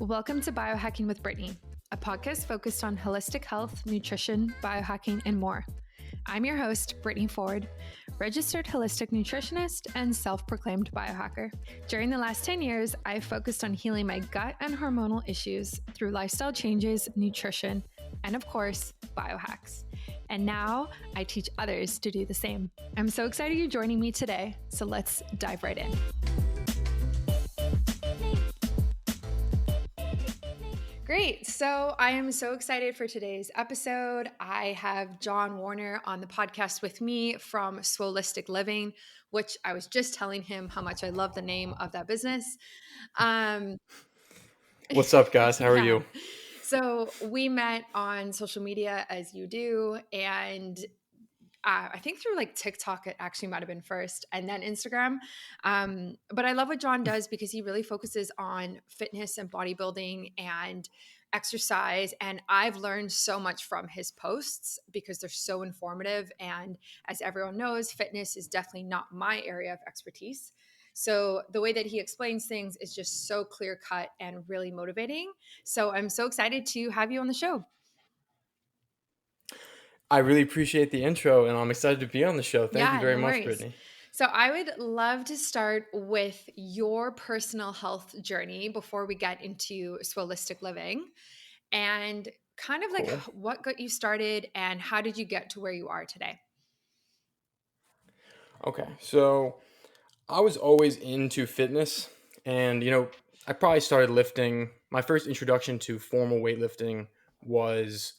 Welcome to Biohacking with Brittany, a podcast focused on holistic health, nutrition, biohacking, and more. I'm your host, Brittany Ford, registered holistic nutritionist and self-proclaimed biohacker. During the last 10 years, I've focused on healing my gut and hormonal issues through lifestyle changes, nutrition, and of course, biohacks. And now I teach others to do the same. I'm so excited you're joining me today, so let's dive right in. Great. So I am so excited for today's episode. I have John Woerner on the podcast with me from Swolistic Living, which I was just telling him how much I love the name of that business. What's up, guys? How are you? So we met on social media as you do, and I think through like TikTok, it actually might have been first, and then Instagram. But I love what John does because he really focuses on fitness and bodybuilding and exercise. And I've learned so much from his posts because they're so informative. And as everyone knows, fitness is definitely not my area of expertise. So the way that he explains things is just so clear cut and really motivating. So I'm so excited to have you on the show. I really appreciate the intro, and I'm excited to be on the show. Thank you very much, Brittany. So I would love to start with your personal health journey before we get into Swolistic Living, and kind of like Cool. what got you started and how did you get to where you are today? Okay, so I was always into fitness, and I probably started lifting. My first introduction to formal weightlifting was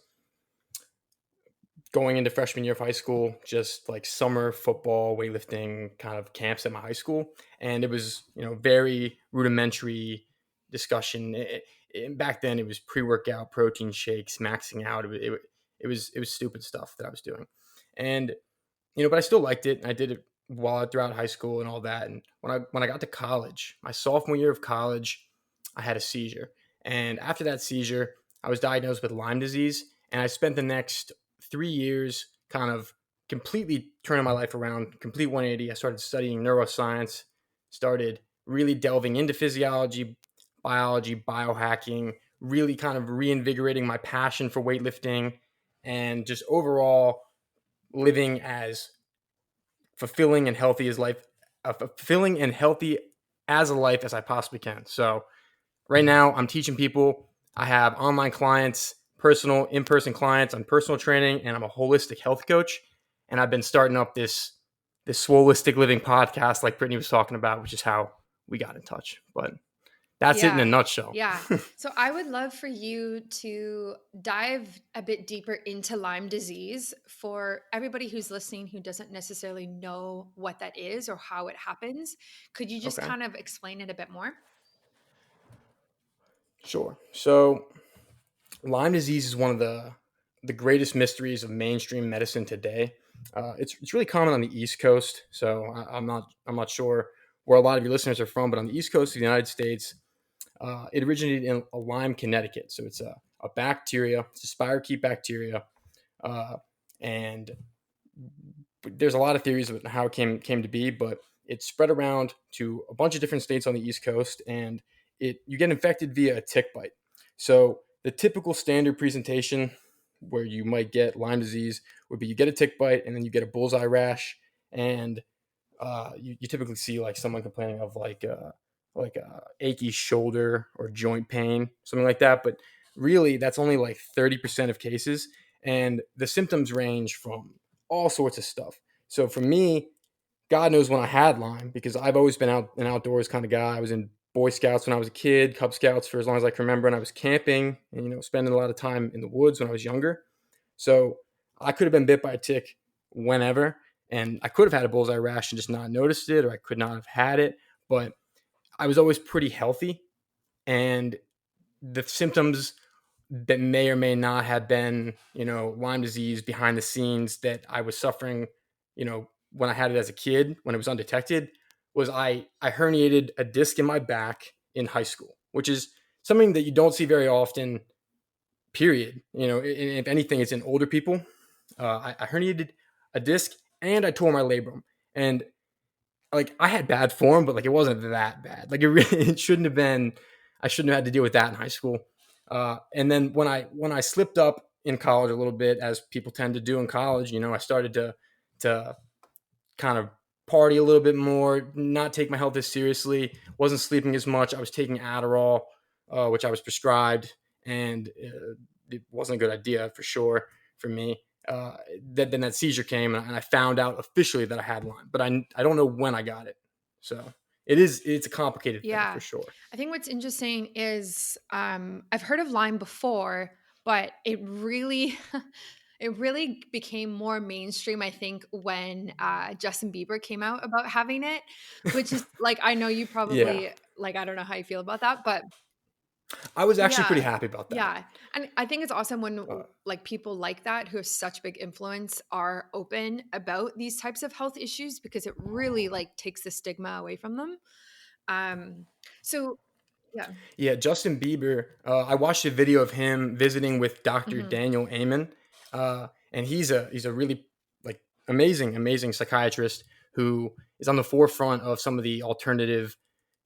going into freshman year of high school, just like summer football weightlifting kind of camps at my high school, and it was very rudimentary discussion. Back then, it was pre-workout protein shakes, maxing out. It was stupid stuff that I was doing, and but I still liked it. I did it throughout high school and all that. And when I got to college, my sophomore year of college, I had a seizure, and after that seizure, I was diagnosed with Lyme disease, and I spent the next 3 years kind of completely turning my life around, complete 180. I started studying neuroscience, started really delving into physiology, biology, biohacking, really kind of reinvigorating my passion for weightlifting and just overall living as fulfilling and healthy as a life as I possibly can. So right now I'm teaching people. I have online clients, personal in-person clients on personal training, and I'm a holistic health coach. And I've been starting up this Swolistic Living podcast like Brittany was talking about, which is how we got in touch. But that's it in a nutshell. Yeah. So I would love for you to dive a bit deeper into Lyme disease for everybody who's listening who doesn't necessarily know what that is or how it happens. Could you just kind of explain it a bit more? Sure. So Lyme disease is one of the greatest mysteries of mainstream medicine today. It's really common on the East Coast, so I'm not sure where a lot of your listeners are from, but on the East Coast of the United States, it originated in Lyme, Connecticut. So it's a bacteria, it's a spirochete bacteria, and there's a lot of theories about how it came to be, but it spread around to a bunch of different states on the East Coast, and you get infected via a tick bite. So the typical standard presentation where you might get Lyme disease would be you get a tick bite and then you get a bullseye rash, and you typically see like someone complaining of like a achy shoulder or joint pain, something like that. But really, that's only like 30% of cases, and the symptoms range from all sorts of stuff. So for me, God knows when I had Lyme, because I've always been an outdoors kind of guy. I was in Boy Scouts when I was a kid, Cub Scouts for as long as I can remember, and I was camping and spending a lot of time in the woods when I was younger. So I could have been bit by a tick whenever, and I could have had a bullseye rash and just not noticed it, or I could not have had it. But I was always pretty healthy, and the symptoms that may or may not have been, Lyme disease behind the scenes that I was suffering, when I had it as a kid, when it was undetected, was I herniated a disc in my back in high school, which is something that you don't see very often, period. If anything, it's in older people. I herniated a disc and I tore my labrum. And like I had bad form, but like it wasn't that bad. Like it shouldn't have been I shouldn't have had to deal with that in high school. And then when I slipped up in college a little bit, as people tend to do in college, I started to kind of party a little bit more, not take my health as seriously, wasn't sleeping as much. I was taking Adderall, which I was prescribed, and it wasn't a good idea for sure for me. Then that seizure came, and I found out officially that I had Lyme, but I don't know when I got it. So it's a complicated thing for Yeah. sure. I think what's interesting is I've heard of Lyme before, but it really it really became more mainstream, I think, when Justin Bieber came out about having it, which is like I know you Yeah, probably like I don't know how you feel about that, but I was actually pretty yeah. happy about that. Yeah. And I think it's awesome when Uh, like people like that who have such big influence are open about these types of health issues because it really like takes the stigma away from them. Um so yeah. Yeah, Justin Bieber. I watched a video of him visiting with Dr. Mhm. Daniel Amen, and he's a really like amazing psychiatrist who is on the forefront of some of the alternative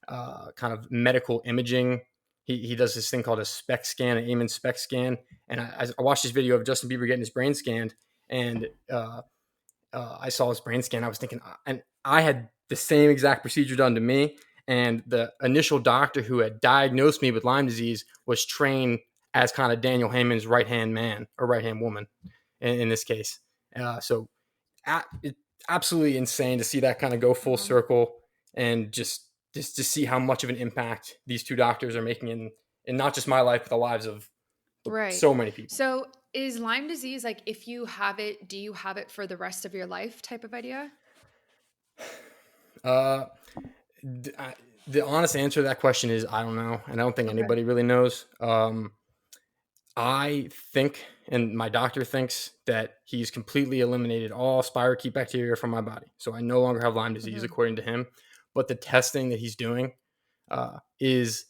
kind of medical imaging. He does this thing called a SPECT scan, an Amen SPECT scan, and I watched this video of Justin Bieber getting his brain scanned, and I saw his brain scan. I was thinking, and I had the same exact procedure done to me. And the initial doctor who had diagnosed me with Lyme disease was trained as kind of Daniel Heyman's right hand man or right hand woman in this case. So it's absolutely insane to see that kind of go full Wow. circle and just to see how much of an impact these two doctors are making in not just my life, but the lives of Right. so many people. So is Lyme disease like if you have it, do you have it for the rest of your life type of idea? Uh, the honest answer to that question is I don't know, and I don't think Okay. anybody really knows. I think, and my doctor thinks that he's completely eliminated all spirochete bacteria from my body, so I no longer have Lyme disease, Mhm. according to him. But the testing that he's doing is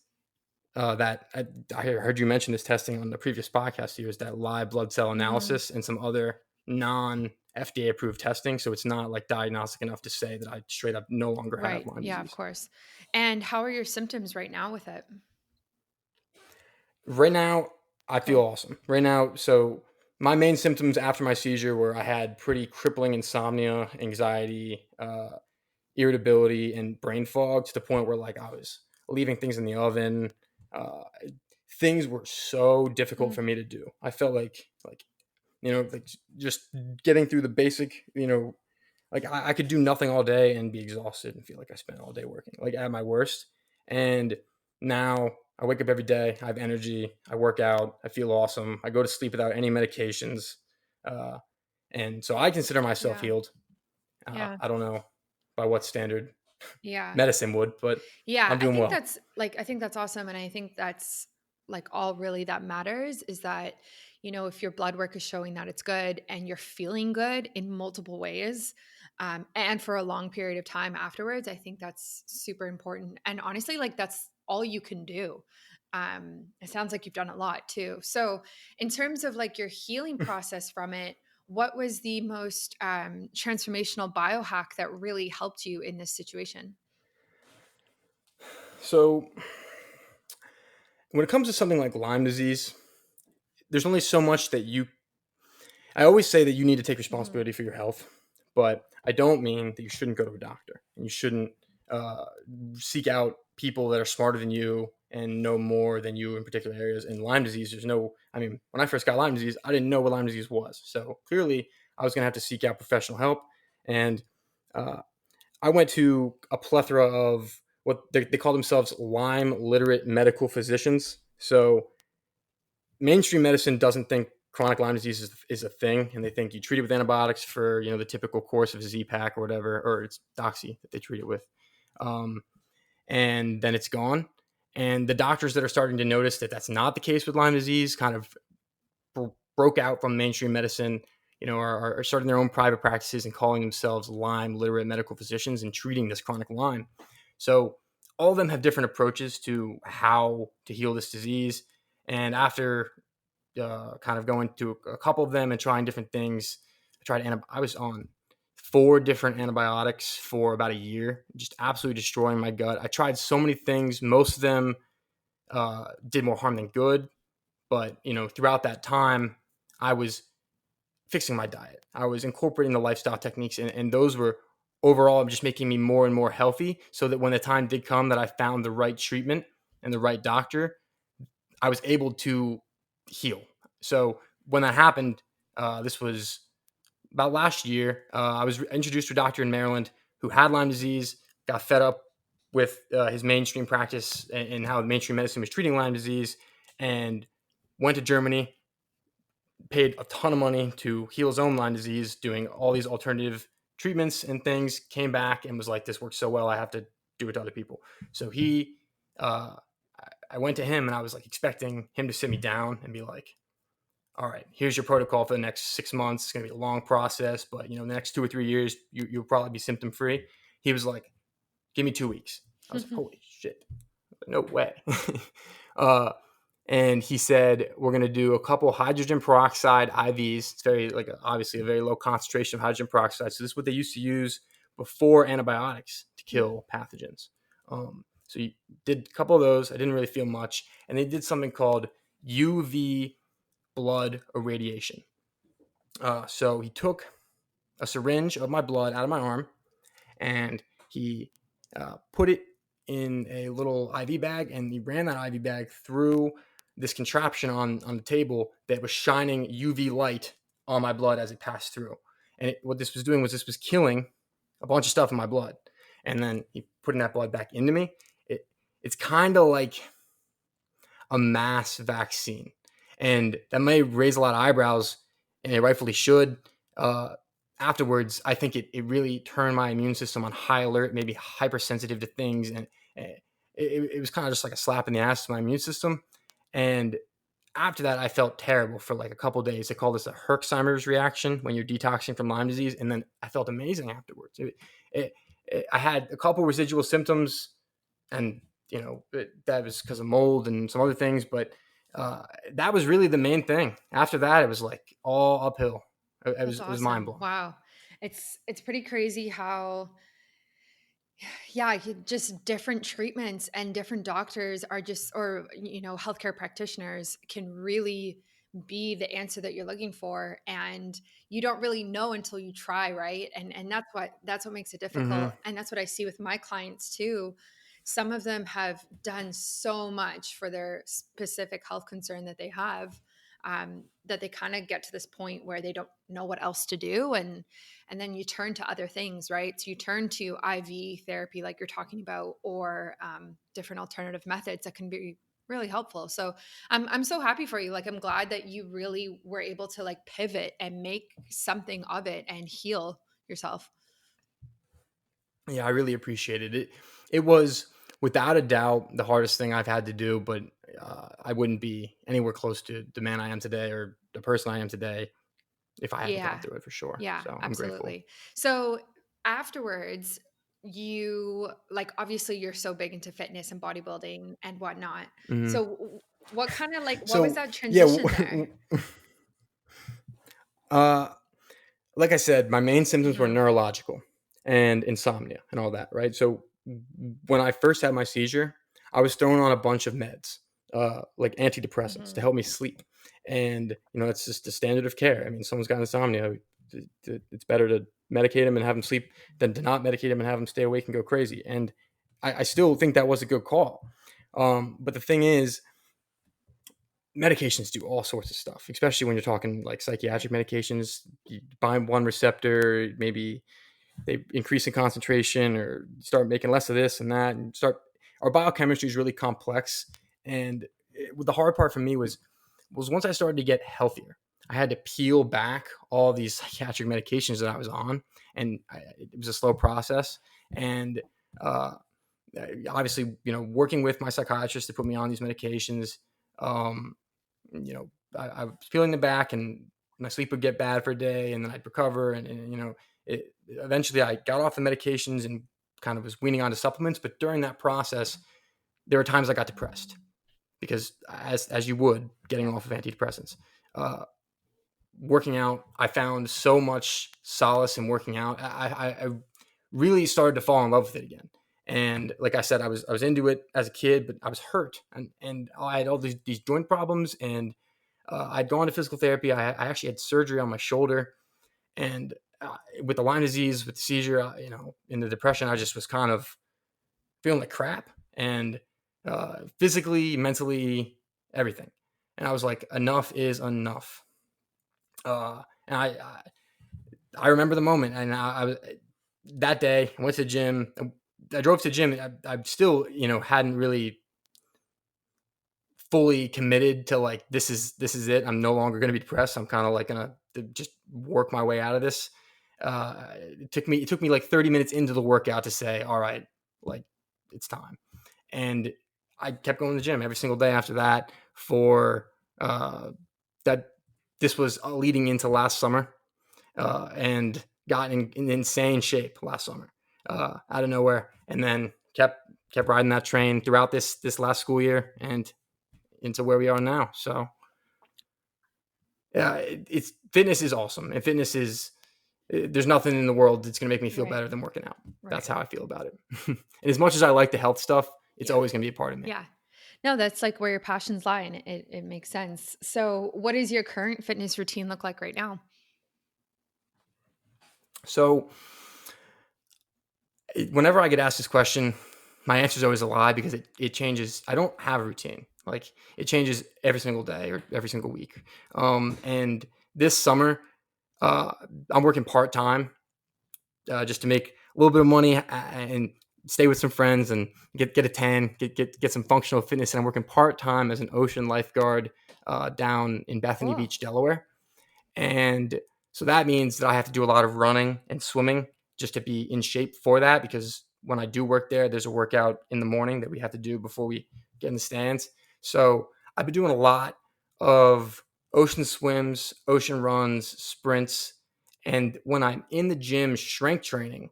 that I heard you mention this testing on the previous podcast here is that live blood cell Mhm. analysis and some other non FDA approved testing. So it's not like diagnostic enough to say that I straight up no longer have Right. Lyme Yeah, of disease. course. And how are your symptoms right now with it? Right now, I feel Okay. awesome. Right now, so my main symptoms after my seizure were I had pretty crippling insomnia, anxiety, irritability, and brain fog to the point where like I was leaving things in the oven. Uh, Things were so difficult Mm. for me to do. I felt like like just getting through the basic, like I could do nothing all day and be exhausted and feel like I spent all day working, like at my worst. And now I wake up every day, I have energy, I work out, I feel awesome, I go to sleep without any medications, uh, and so I consider myself Yeah. healed. Yeah. I don't know by what standard Yeah. medicine would, but Yeah, I'm doing well. I think that's awesome and I think that's like all really that matters is that if your blood work is showing that it's good and you're feeling good in multiple ways and for a long period of time afterwards, I think that's super important. And honestly, like that's all you can do. It sounds like you've done a lot too. So, in terms of like your healing process from it, what was the most transformational biohack that really helped you in this situation? So when it comes to something like Lyme disease, there's only so much that you I always say that you need to take Mhm. responsibility for your health, but I don't mean that you shouldn't go to a doctor and you shouldn't uh, seek out people that are smarter than you and know more than you in particular areas. In Lyme disease, I mean, when I first got Lyme disease, I didn't know what Lyme disease was. So clearly, I was going to have to seek out professional help. And uh, I went to a plethora of what they call themselves Lyme literate medical physicians. So mainstream medicine doesn't think chronic Lyme disease is a thing, and they think you treat it with antibiotics for the typical course of Z-Pak or whatever, or it's Doxy that they treat it with, um, and then it's gone. And the doctors that are starting to notice that that's not the case with Lyme disease kind of broke out from mainstream medicine. Are starting their own private practices and calling themselves Lyme literate medical physicians and treating this chronic Lyme. So all of them have different approaches to how to heal this disease. And after kind of going to a couple of them and trying different things. I was on 4 different antibiotics for about a year, just absolutely destroying my gut. I tried so many things. Most of them did more harm than good. But, throughout that time, I was fixing my diet. I was incorporating the lifestyle techniques, and those were overall just making me more and more healthy, so that when the time did come that I found the right treatment and the right doctor, I was able to heal. So when that happened, this was about last year. I was introduced to a doctor in Maryland who had Lyme disease, got fed up with his mainstream practice and how mainstream medicine was treating Lyme disease, and went to Germany, paid a ton of money to heal his own Lyme disease, doing all these alternative treatments and things, came back and was like, this works so well, I have to do it to other people. So uh, I went to him and I was like expecting him to sit me down and be like, all right, here's your protocol for the next 6 months. It's going to be a long process, but the next 2 or 3 years, you'll probably be symptom free. He was like, give me 2 weeks. I was like, holy shit, no way. uh, and he said, we're going to do a couple hydrogen peroxide IVs. It's very, like, obviously a very low concentration of hydrogen peroxide. So this is what they used to use before antibiotics to kill pathogens. So he did a couple of those. I didn't really feel much. And they did something called UV blood irradiation. So he took a syringe of my blood out of my arm, and he put it in a little IV bag, and he ran that IV bag through this contraption on the table that was shining UV light on my blood as it passed through. And what this was doing was this was killing a bunch of stuff in my blood. And then he putting that blood back into me. It's kind of like a mass vaccine. And that may raise a lot of eyebrows, and it rightfully should. Afterwards, I think it really turned my immune system on high alert, maybe hypersensitive to things. And it was kind of just like a slap in the ass to my immune system. And after that, I felt terrible for like a couple of days. They call this a Herxheimer's reaction when you're detoxing from Lyme disease. And then I felt amazing afterwards. I had a couple residual symptoms, and that was because of mold and some other things, but that was really the main thing. After that, it was like all uphill. That's It was mind awesome. blowing. Wow. It's pretty crazy how, yeah, just different treatments and different doctors are just, or healthcare practitioners can really be the answer that you're looking for, and you don't really know until you try, right? And that's what makes it Mm-hmm. difficult, and that's what I see with my clients too. Some of them have done so much for their specific health concern that they have, that they kind of get to this point where they don't know what else to do, and then you turn to other things, right? So you turn to IV therapy, like you're talking about, or different alternative methods that can be really helpful. So I'm so happy for you. Like, I'm glad that you really were able to like pivot and make something of it and heal yourself. Yeah, I really appreciated it. It was without a doubt the hardest thing I've had to do, but I wouldn't be anywhere close to the man I am today or the person I am today if I hadn't gone Yeah. through it, for sure. Yeah, So I'm grateful. absolutely. So afterwards, you like, obviously you're so big into fitness and bodybuilding and whatnot. Hmm. So what kind of like, what was So that yeah, transition there? uh, like I said, my main symptoms were Hmm. neurological and insomnia and all that, right? So when I first had my seizure, I was thrown on a bunch of meds, like antidepressants to Hmm. help me sleep. And, it's just the standard of care. I mean, someone's got insomnia, it's better to medicate them and have them sleep than to not medicate them and have them stay awake and go crazy. And I still think that was a good call. But the thing is, medications do all sorts of stuff, especially when you're talking like Right. psychiatric medications. You bind one receptor, maybe they increase in concentration or start making less of this and that, and start. Our biochemistry is really complex, and the hard part for me was once I started to get healthier, I had to peel back all these psychiatric medications that I was on, and it was a slow process. And uh, obviously, working with my psychiatrist to put me on these medications. Um, I was peeling them back, and my sleep would get bad for a day, and then I'd recover. And eventually I got off the medications and kind of was weaning onto supplements. But during that process, there were times I got depressed because, as you would, getting Yeah. off of antidepressants. Uh, Working out, I found so much solace in working out. I really started to fall in love with it again. And like I said, I was into it as a kid, but I was hurt, and I had all these joint problems, and I'd gone to physical therapy. I actually had surgery on my shoulder, and with the Lyme disease, with the seizure, in the depression, I just was kind of feeling like crap, and physically, mentally, everything. And I was like, enough is enough. And I remember the moment, and I was that day. I went to the gym. I drove to the gym. I still, hadn't really fully committed to like this is it. I'm no longer going to be depressed. I'm kind of like gonna just work my way out of this. It took me like 30 minutes into the workout to say, all right, like it's time. And I kept going to the gym every single day after that for that. This was leading into last summer, and got in insane shape last summer, out of nowhere, and then kept riding that train throughout this last school year and into where we are now. So yeah, it's fitness is awesome, and fitness is there's nothing in the world that's going to make me feel Right. better than working out. That's Right. how I feel about it. And as much as I like the health stuff, it's Yeah. always going to be a part of me. Yeah. No, that's like where your passions lie, and it makes sense. So, what does your current fitness routine look like right now? So whenever I get asked this question, my answer is always a lie because it changes. I don't have a routine. Like it changes every single day or every single week. And this summer, uh, I'm working part time, just to make a little bit of money and stay with some friends and get a tan, get some functional fitness. And I'm working part time as an ocean lifeguard, down in Bethany Cool. Beach, Delaware. And so that means that I have to do a lot of running and swimming just to be in shape for that. Because when I do work there, there's a workout in the morning that we have to do before we get in the stands. So I've been doing a lot of ocean swims, ocean runs, sprints. And when I'm in the gym strength training,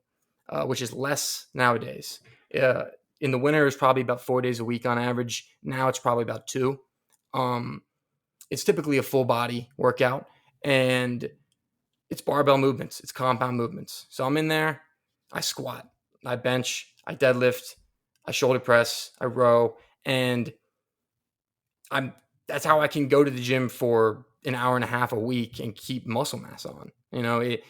which is less nowadays, uh, in the winter, it's probably about 4 days a week on average. Now it's probably about two. Um, it's typically a full body workout, and it's barbell movements, it's compound movements. So I'm in there, I squat, I bench, I deadlift, I shoulder press, I row, and I'm that's how I can go to the gym for an hour and a half a week and keep muscle mass on. It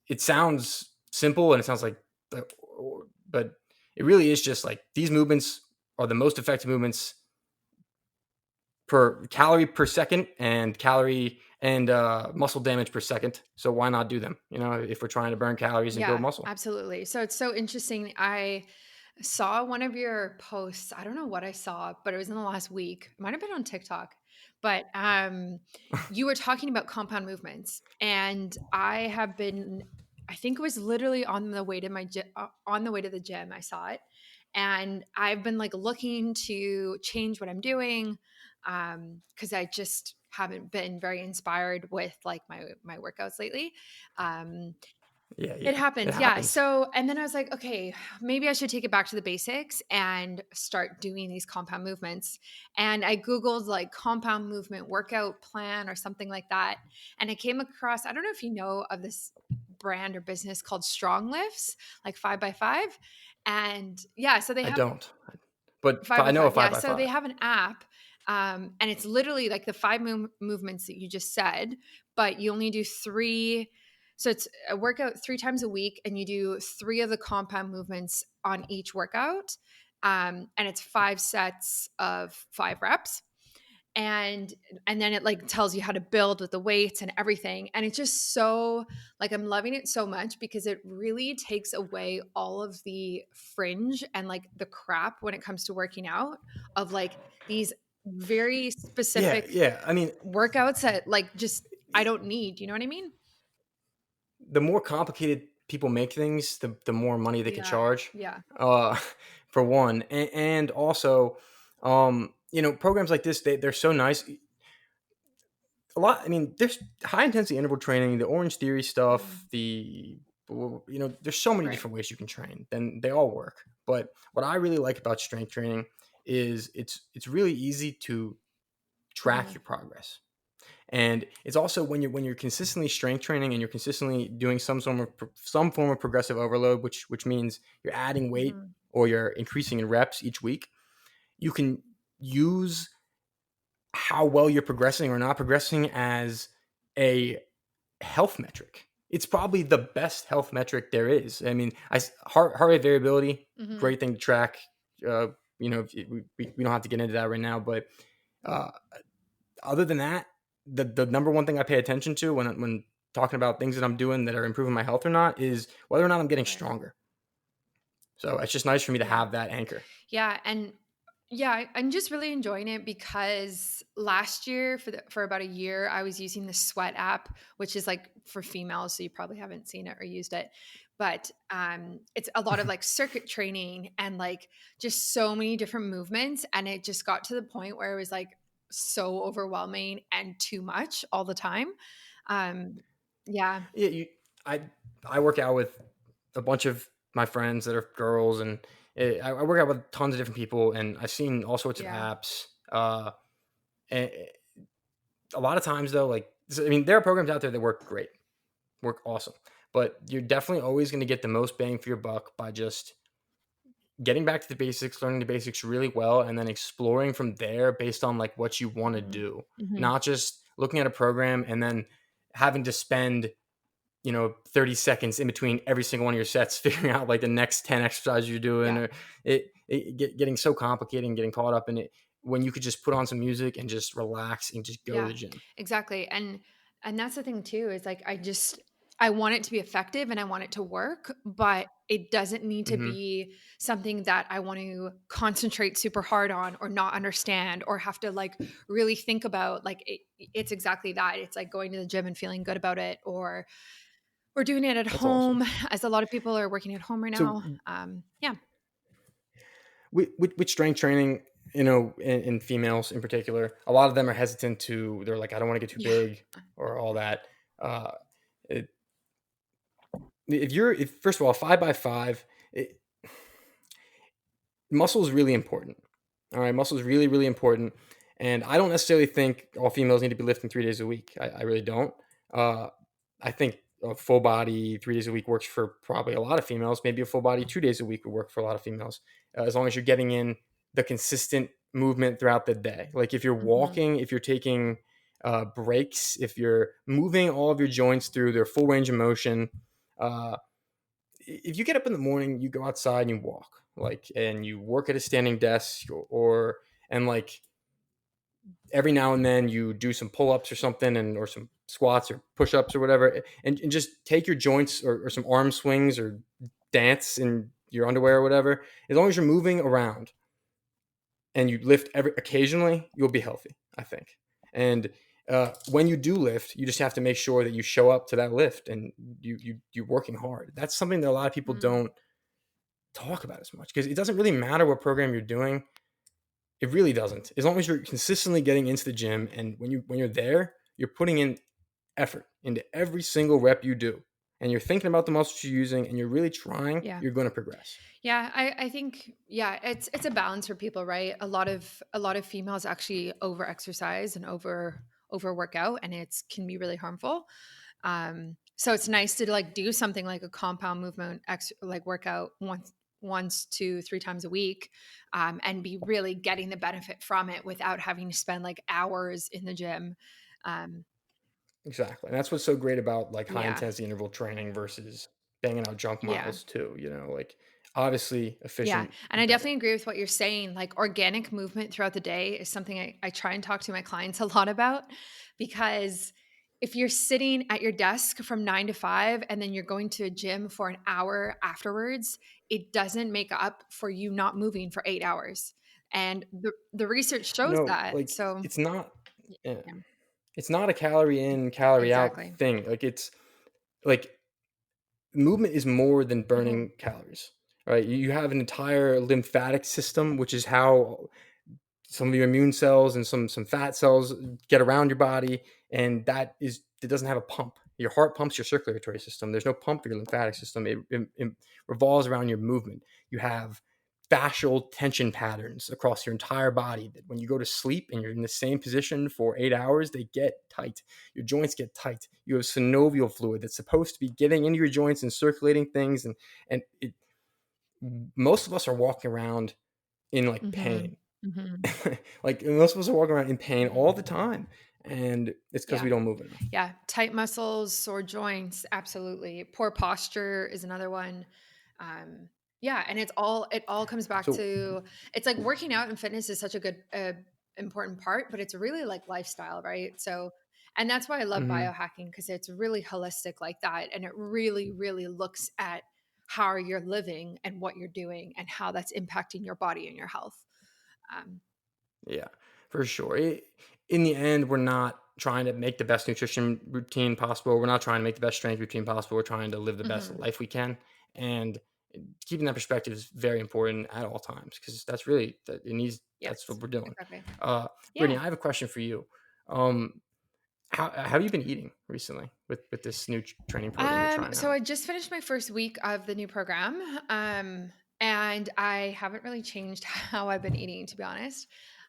it sounds simple and it sounds like, but it really is just like these movements are the most effective movements per calorie per second and calorie and muscle damage per second. So why not do them? If we're trying to burn calories and build Yeah, muscle. absolutely. So it's so interesting. I saw one of your posts. I don't know what I saw, but it was in the last week. It might have been on TikTok. But you were talking about compound movements, and I have been. I think it was literally on the way to on the way to the gym. I saw it, and I've been like looking to change what I'm doing, because I just haven't been very inspired with like my workouts lately. Um, Yeah, it yeah, it happens, yeah. happens. So, and then I was like, okay, maybe I should take it back to the basics and start doing these compound movements. And I Googled like compound movement workout plan or something like that. And I came across, I don't know if you know of this brand or business called Strong Lifts, like 5x5. And yeah, so they I have don't, but five I by know a five. five Yeah. by So they five. have an app. And it's literally like the five movements that you just said, but you only do three. So it's a workout 3 times a week, and you do three of the compound movements on each workout. And it's 5 sets of 5 reps, and then it like tells you how to build with the weights and everything, and it's just so like I'm loving it so much because it really takes away all of the fringe and like the crap when it comes to working out, of like these very Yeah, specific yeah. I mean, workouts that like just I don't need, you know what I mean? the more complicated people make things, the more money they can Yeah, charge. yeah. Uh, for one, and also, programs like this, they're so nice. A lot. I mean, there's high intensity interval training, the Orange Theory stuff, Mm, there's so many right. different ways you can train. Then they all work. But what I really like about strength training is it's really easy to track Mhm. your progress. And it's also when you're consistently strength training and you're consistently doing some form of progressive overload, which means you're adding weight Mhm. or you're increasing in reps each week, you can use how well you're progressing or not progressing as a health metric. It's probably the best health metric there is. I mean, heart rate variability, Mhm. great thing to track. Uh, we don't have to get into that right now, but uh, other than that, the number one thing I pay attention to when talking about things that I'm doing that are improving my health or not is whether or not I'm getting Right. stronger. So it's just nice for me to Yeah. have that anchor. Yeah, and yeah, I'm just really enjoying it because last year for about a year I was using the Sweat app, which is like for females, so you probably haven't seen it or used it. But it's a lot of like circuit training and like just so many different movements, and it just got to the point where it was like so overwhelming and too much all the time. Um yeah, Yeah, I I work out with a bunch of my friends that are girls, and I work out with tons of different people, and I've seen all sorts of yeah. apps. And a lot of times, though, I mean, there are programs out there that work great, work awesome, but you're definitely always going to get the most bang for your buck by just getting back to the basics, learning the basics really well, and then exploring from there based on like what you want to Mhm. do, Mhm. not just looking at a program and then having to spend 30 seconds in between every single one of your sets figuring out like the next 10 exercises you're doing, Yeah. or getting so complicated and getting caught up in it when you could just put on some music and just relax and just go to Yeah, the gym. exactly. And that's the thing too is like I want it to be effective and I want it to work, but it doesn't need to Hmm. be something that I want to concentrate super hard on or not understand or have to like really think about. Like it's exactly that. It's like going to the gym and feeling good about it, or doing it at That's awesome. home, as a lot of people are working at home right So now. Yeah. with strength training, in females in particular, a lot of them are hesitant to, they're like, I don't want to get too Yeah. big or all that. uh, it, if first of all, 5 by 5, muscle is really important. All right, muscle is really, really important. And I don't necessarily think all females need to be lifting 3 days a week. I really don't. Uh, I think a full body 3 days a week works for probably a lot of females. Maybe a full body 2 days a week would work for a lot of females, as long as you're getting in the consistent movement throughout the day. Like if you're Hmm. walking, if you're taking breaks, if you're moving all of your joints through their full range of motion, uh, if you get up in the morning, you go outside and you walk, like, and you work at a standing desk, and like every now and then you do some pull-ups or something, and or some squats or push-ups or whatever, and just take your joints, or some arm swings, or dance in your underwear or whatever. As long as you're moving around and you lift every occasionally, you'll be healthy, I think. And when you do lift, you just have to make sure that you show up to that lift and you're working hard. That's something that a lot of people Mm. don't talk about as much, because it doesn't really matter what program you're doing. It really doesn't. As long as you're consistently getting into the gym, and when you're there, you're putting in effort into every single rep you do, and you're thinking about the muscles you're using, and you're really trying, Yeah. you're going to progress. Yeah, I think yeah, it's a balance for people, right? A lot of females actually over exercise and over work out, and it's can be really harmful. So it's nice to like do something like a compound movement like workout once to three times a week, and be really getting the benefit from it without having to spend like hours in the gym. Um, Exactly. And that's what's so great about like high yeah, intensity interval training versus banging out junk yeah. miles too. Like obviously Yeah. efficient And is I better. definitely agree with what you're saying. Like organic movement throughout the day is something I try and talk to my clients a lot about, because if you're sitting at your desk from 9 to 5 and then you're going to a gym for an hour afterwards, it doesn't make up for you not moving for 8 hours. And the research shows that. Like So it's not, yeah, yeah, it's not a calorie in, calorie out exactly. thing. Like it's like movement is more than Hmm. burning calories, right? You have an entire lymphatic system, which is how some of your immune cells and some fat cells get around your body, and it doesn't have a pump. Your heart pumps your circulatory system. There's no pump for your lymphatic system. It revolves around your movement. You have fascial tension patterns across your entire body that when you go to sleep and you're in the same position for 8 hours, they get tight. Your joints get tight. You have synovial fluid that's supposed to be getting into your joints and circulating things. And most of us are walking around in like Mhm. pain. Mhm. Like most of us are walking around in pain all the Mhm. time. And it's because Yeah. we don't move enough. Yeah, tight muscles, sore joints, absolutely. Poor posture is another one. Um, yeah, and it all comes back So, to it's like working out and fitness is such a good important part, but it's really like lifestyle, right? So, and that's why I love mhm. biohacking because it's really holistic like that, and it really, really looks at how you're living and what you're doing and how that's impacting your body and your health. Um, Yeah, for sure. In the end, we're not trying to make the best nutrition routine possible. We're not trying to make the best strength routine possible. We're trying to live the best mhm. life we can. And keeping that perspective is very important at all times because that's really that it needs. That's Yes, what we're doing. exactly. Brittany, Yeah. I have a question for you. Um, how have you been eating recently with this new training program you're trying So out? I just finished my first week of the new program. And I haven't really changed how I've been eating, to be honest.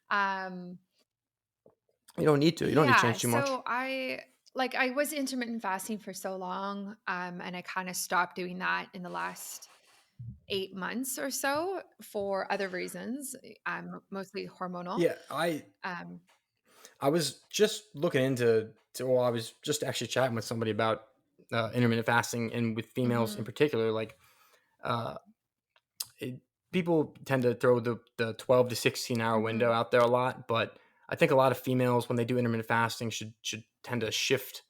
Um, You don't need to. You don't need to yeah, change too much. so I was intermittent fasting for so long, and I kind of stopped doing that in the last 8 months or so for other reasons. Mostly hormonal. Yeah, I Um, I was just looking well, I was just actually chatting with somebody about intermittent fasting and with females in mhm, particular. Like, uh, it, people tend to throw the 12 to 16 hour window mhm, out there a lot, but I think a lot of females when they do intermittent fasting should tend to shift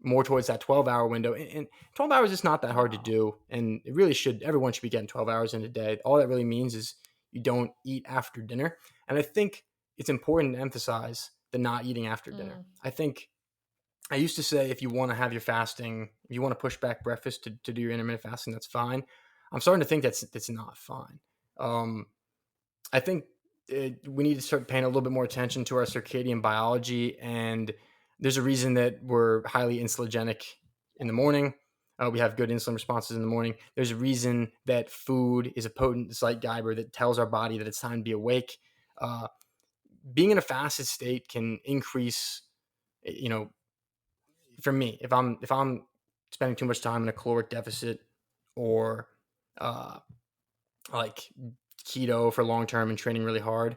more towards that 12-hour window. And 12 hours is not that hard to no. do, and it really should. Everyone should be getting 12 hours in a day. All that really means is you don't eat after dinner, and I think it's important to emphasize the not eating after dinner. Mm, I think I used to say if you want to have your fasting, if you want to push back breakfast to do your intermittent fasting, that's fine. I'm starting to think that's not fine. Um, I think we need to start paying a little bit more attention to our circadian biology, and there's a reason that we're highly insulinogenic in the morning. We have good insulin responses in the morning. There's a reason that food is a potent zeitgeber that tells our body that it's time to be awake. Uh, Being in a fasted state can increase, you know, for me, if I'm spending too much time in a caloric deficit or uh, like keto for long term and training really hard,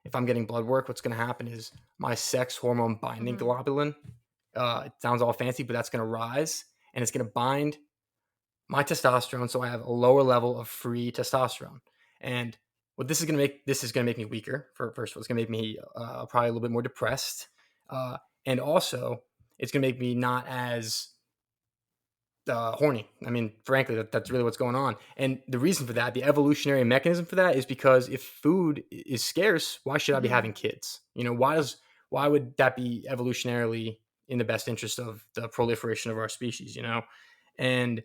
if I'm getting blood work, what's going to happen is my sex hormone binding mhm, globulin. It sounds all fancy, but that's going to rise and it's going to bind my testosterone, so I have a lower level of free testosterone. And what this is going to make me weaker. For first of all, it's going to make me probably a little bit more depressed, and also it's going to make me not as horny. I mean, frankly, that's really what's going on. And the reason for that, the evolutionary mechanism for that, is because if food is scarce, why should I be mhm, having kids? Why would that be evolutionarily in the best interest of the proliferation of our species? And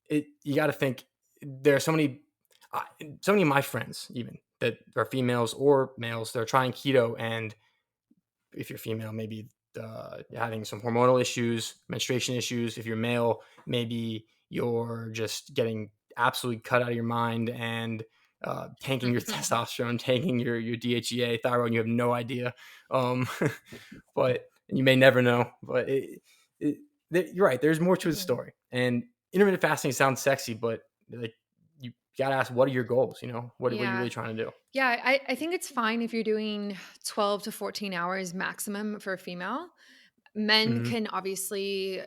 you got to think there are uh, so many of my friends even that are females or males that are trying keto, and if you're female, maybe having some hormonal issues, menstruation issues. If you're male, maybe you're just getting absolutely cut out of your mind and tanking your testosterone, tanking your DHEA, thyroid, and you have no idea. Um, but and you may never know. But it, you're right. There's more to the mhm. story. And intermittent fasting sounds sexy, but like you got to ask, what are your goals? What are you Yeah. really trying to do? Yeah, I think it's fine if you're doing 12 to 14 hours maximum for a female. Men Hmm. can obviously,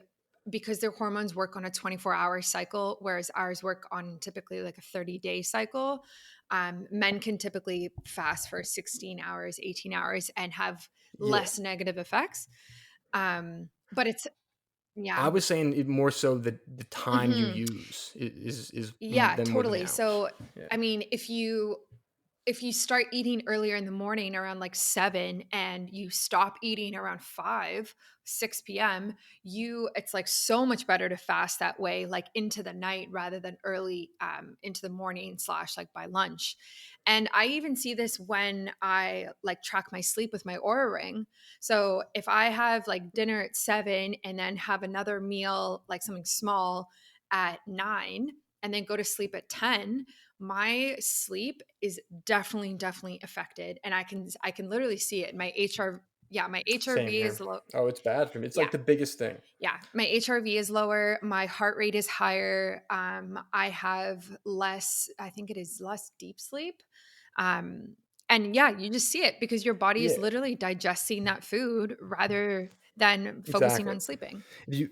because their hormones work on a 24-hour cycle, whereas ours work on typically like a 30-day cycle. Men can typically fast for 16 hours, 18 hours and have Yeah. less negative effects. But it's, I yeah. was saying it more so the time you Mhm. use is Yeah, than more than the totally. hours. So, Yeah. I mean, if you start eating earlier in the morning around like 7 and you stop eating around 5 6 p.m., it's like so much better to fast that way, like into the night rather than early into the morning slash like by lunch. And I even see this when I like track my sleep with my aura ring. So if I have like dinner at 7 and then have another meal like something small at 9 and then go to sleep at 10, my sleep is definitely affected, and I can literally see it. My HR yeah, my Same HRV here. is low. Oh, it's bad for me. It's Yeah. like the biggest thing. Yeah, my HRV is lower, my heart rate is higher, I have less, I think it is less deep sleep. Um, and yeah, you just see it because your body is Yeah, literally digesting that food rather than focusing exactly. on sleeping. If you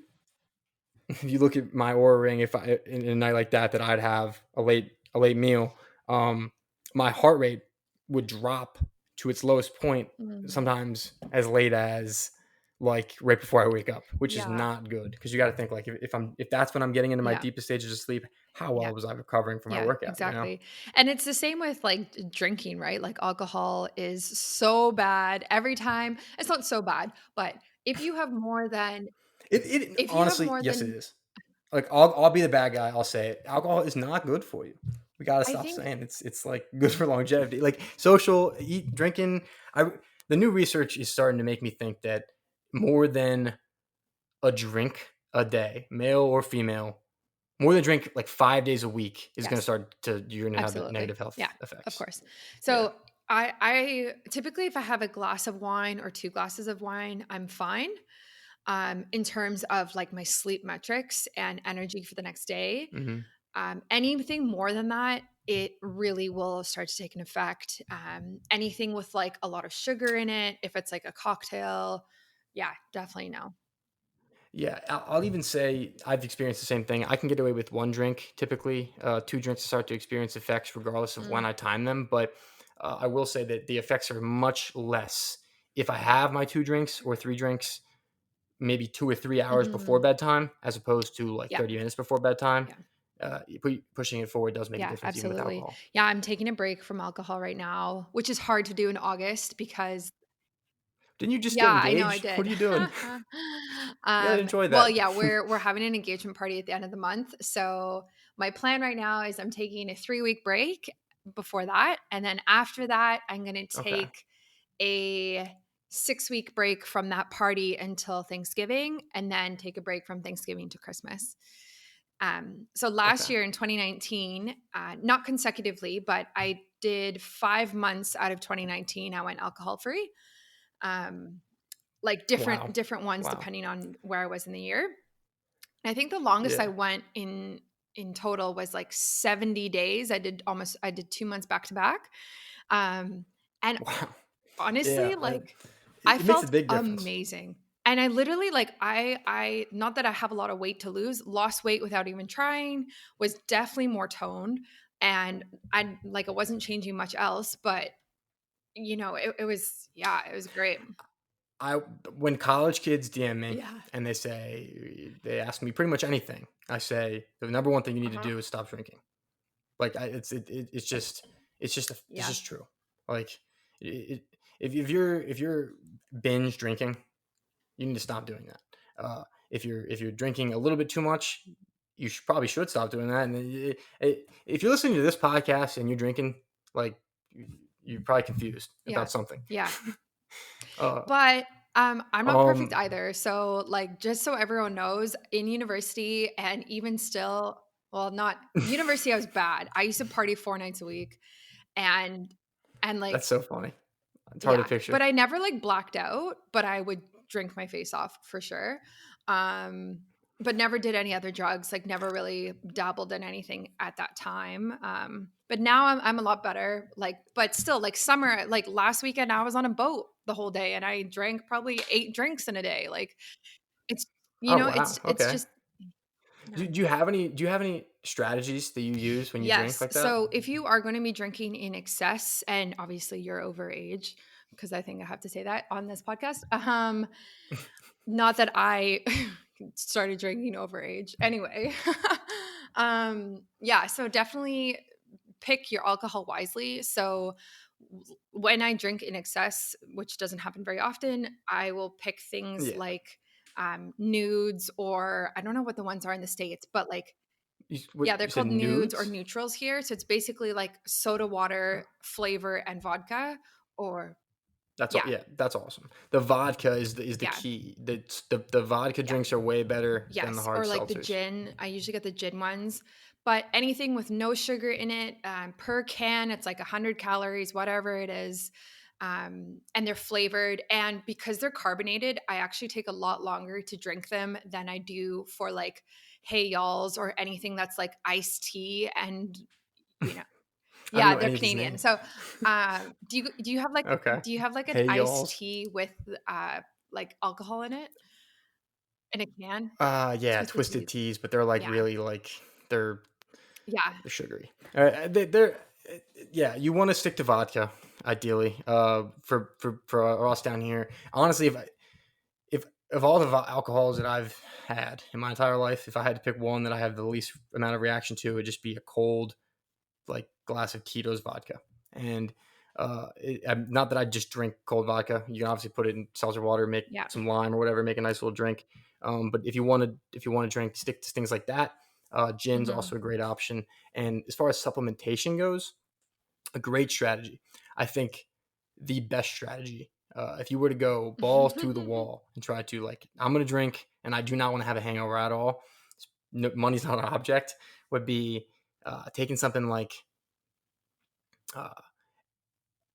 if you look at my Aura ring, if I in a night like that, that I'd have a late meal, um, my heart rate would drop to its lowest point Mm, sometimes as late as like right before I wake up, which is yeah, not good because you got to think like if that's when I'm getting into my yeah, deepest stages of sleep, how yeah. well was I recovering from my Yeah, workout? You know, exactly. And it's the same with like drinking, right? Like alcohol is so bad every time. It's not so bad, but if you have more than it if you have honestly, more yes, it than is. Like I'll be the bad guy. I'll say it. Alcohol is not good for you. We gotta I stop think saying it's like good for longevity. Like social eat drinking. I the new research is starting to make me think that more than a drink a day, male or female, more than drink like 5 days a week is going to yes. start to you're going to have Absolutely. negative health Yeah, of effects. course. Yeah. So I typically if I have a glass of wine or 2 glasses of wine, I'm fine. In terms of like my sleep metrics and energy for the next day. Hmm. Anything more than that, it really will start to take an effect. Anything with like a lot of sugar in it, if it's like a cocktail, yeah, definitely no. Yeah, I'll even say I've experienced the same thing. I can get away with one drink typically. Two drinks to start to experience effects regardless of when Mm, I time them. But I will say that the effects are much less if I have my two drinks or three drinks, maybe 2 or 3 hours before mhm. bedtime, as opposed to like Yeah, 30 minutes before bedtime. yeah. Pushing it forward does make a Yeah, difference even with absolutely. alcohol. Yeah, I'm taking a break from alcohol right now, which is hard to do in August because Didn't you just yeah, get I know I engaged? What did. are you doing? You gotta enjoy Well, that. yeah, we're having an engagement party at the end of the month. So my plan right now is I'm taking a 3-week break before that, and then after that, I'm gonna Okay. take a 6-week break from that party until Thanksgiving, and then take a break from Thanksgiving to Christmas. So last Okay. year in 2019, not consecutively, but I did 5 months out of 2019. I went alcohol free. Um, like Wow. different ones Wow. depending on where I was in the year. I think the longest I Yeah. went in total was like 70 days. I did 2 months back to back. And Wow. honestly, Yeah. like I It makes a felt big difference. amazing. And I literally like I not that I have a lot of weight to lose, lost weight without even trying, was definitely more toned and I like it wasn't changing much else, but it was yeah, it was great. I when college kids DM me Yeah. and they ask me pretty much anything, I say the number one thing you need to Uh-huh. do is stop drinking. Like it's Yeah. just true. Like it, if you're binge drinking, you need to stop doing that. If you're drinking a little bit too much, you probably should stop doing that. And if you're listening to this podcast and you're drinking, like you're probably confused Yeah. about something. Yeah. Uh, But I'm not perfect um, either. So like just so everyone knows, in university and even still, well, not university, I was bad. I used to party 4 nights a week and like that's so funny. It's hard to yeah, picture. but I never like blacked out, but I would drink my face off for sure. Um, but never did any other drugs, like never really dabbled in anything at that time. But now I'm a lot better. Like, but still, like summer, like last weekend, I was on a boat the whole day and I drank probably 8 drinks in a day. Like, it's Oh it's wow. Okay. just yeah. Do you have any strategies that you use when you drink Yes. like that? So if you are going to be drinking in excess, and obviously you're overage, because I think I have to say that on this podcast. Not that I started drinking overage. Anyway. Yeah, so definitely pick your alcohol wisely. So when I drink in excess, which doesn't happen very often, I will pick things Yeah. like nudes, or I don't know what the ones are in the States, but like yeah, they're You said called nudes or nudes? neutrals here. So it's basically like soda water, flavor, and vodka. Or That's all. Yeah. Yeah, that's awesome. The vodka is the Yeah. key. The vodka Yeah. drinks are way better than the Yes, hard or like the seltzers. gin. I usually get the gin ones, but anything with no sugar in it, per can, it's like 100 calories, whatever it is. And they're flavored. And because they're carbonated, I actually take a lot longer to drink them than I do for like Hey Y'alls or anything that's like iced tea. And, you know, I don't yeah, know they're any of these Canadian. names. So, do you have like Okay. an Hey iced y'alls. tea with like alcohol in it in a can? Yeah, Twisted twisted tea. teas, but they're like Yeah. really like they're Yeah. they're sugary. Yeah, you want to stick to vodka ideally. For us down here, honestly, if of all the alcohols that I've had in my entire life, if I had to pick one that I have the least amount of reaction to, it would just be a cold like glass of Tito's vodka. And not that I just drink cold vodka. You can obviously put it in seltzer water, make Yeah. some lime or whatever, make a nice little drink. But if you want to drink, stick to things like that. Gin's Mhm. also a great option. And as far as supplementation goes, a great strategy. I think the best strategy. If you were to go balls to the wall and try to like, I'm gonna drink and I do not want to have a hangover at all. No, money's not an object. Would be taking something like uh,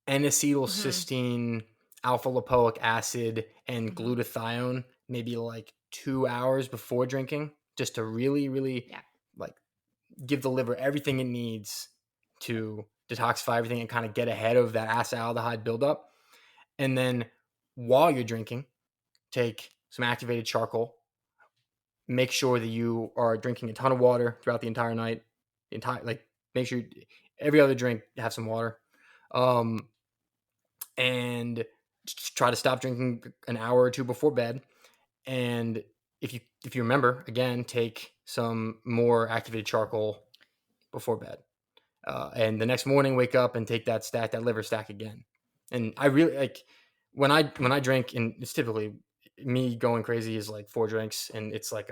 Mhm. N-acetylcysteine, alpha lipoic acid, and Mhm. glutathione, maybe like 2 hours before drinking, just to really, really Yeah. like give the liver everything it needs to detoxify everything and kind of get ahead of that acetaldehyde buildup. And then while you're drinking, take some activated charcoal. Make sure that you are drinking a ton of water throughout the entire night. The entire like make sure every other drink have some water. Um, and try to stop drinking an hour or two before bed. And if you remember, again, take some more activated charcoal before bed. And the next morning, wake up and take that liver stack again. And I really like when I drink, and it's typically me going crazy is like 4 drinks, and it's like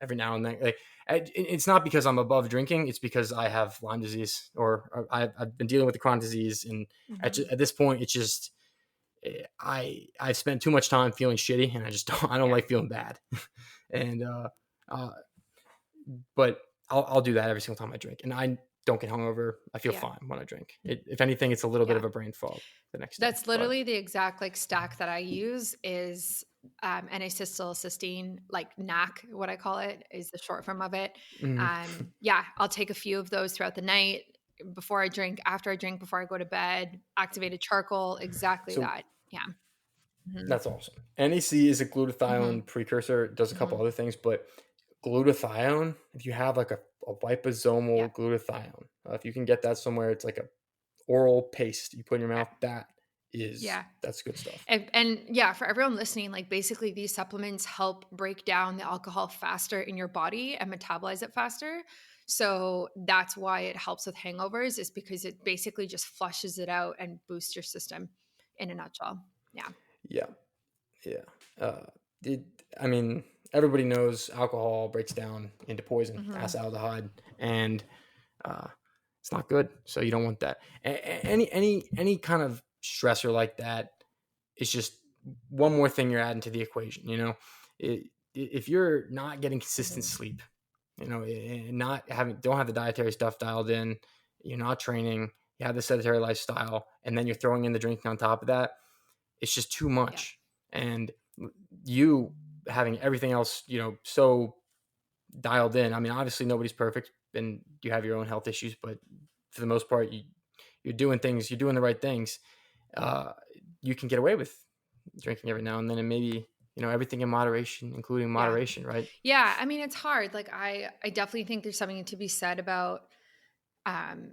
every now and then. Like it's not because I'm above drinking; it's because I have Lyme disease, or I've been dealing with the chronic disease, and Mhm. at this point, it's just I've spent too much time feeling shitty, and I don't Yeah. like feeling bad, and uh, but I'll do that every single time I drink, and I don't get hungover. I feel Yeah. fine when I drink. If anything, it's a little bit Yeah. of a brain fog the next day, That's but literally the exact like stack that I use is N-acetylcysteine, like NAC, what I call it is the short form of it. mm, Yeah, I'll take a few of those throughout the night before I drink, after I drink, before I go to bed. Activated charcoal, exactly so that. Yeah. Hmm. that's awesome. NEC is a Hmm. glutathione precursor. It does a couple Hmm. other things, but glutathione, if you have like a Yeah. liposomal glutathione, if you can get that somewhere, it's like a oral paste you put in your Yeah. mouth. Yeah. That's good stuff. And yeah, for everyone listening, like basically these supplements help break down the alcohol faster in your body and metabolize it faster. So that's why it helps with hangovers, is because it basically just flushes it out and boosts your system in a nutshell. Yeah. Yeah, yeah. Uh, it, I mean, everybody knows alcohol breaks down into poison, Hmm. acetaldehyde, and uh, it's not good. So you don't want that. Any kind of stressor like that is just one more thing you're adding to the equation. If you're not getting consistent Hmm. sleep, and not having don't have the dietary stuff dialed in, you're not training, you have the sedentary lifestyle, and then you're throwing in the drinking on top of that. It's just too Yeah. much, and you having everything else, so dialed in. I mean, obviously nobody's perfect, and you have your own health issues, but for the most part, you're doing things, you're doing the right things. Uh, you can get away with drinking every now and then, and maybe everything in moderation, including Yeah. moderation, right? Yeah. I mean, it's hard. Like I definitely think there's something to be said about um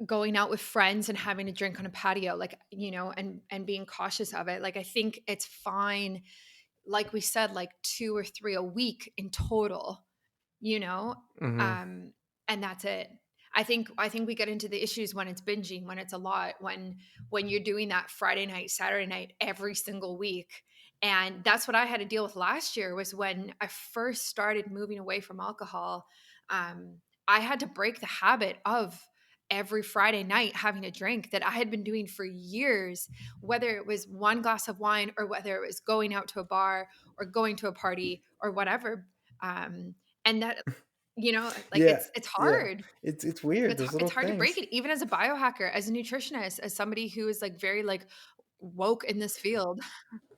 going out with friends and having a drink on a patio, like, and being cautious of it. Like I think it's fine, like we said, like 2 or 3 a week in total, you know Hmm. um and that's it. I think we get into the issues when it's binging, when it's a lot, when you're doing that Friday night, Saturday night every single week. And that's what I had to deal with last year, was when I first started moving away from alcohol. I had to break the habit of every Friday night having a drink that I had been doing for years, whether it was one glass of wine or whether it was going out to a bar or going to a party or whatever. Um, and that, like Yeah, it's yeah. hard. It's weird. Those It's little hard to break things. it, even as a biohacker, as a nutritionist, as somebody who is like very like woke in this field.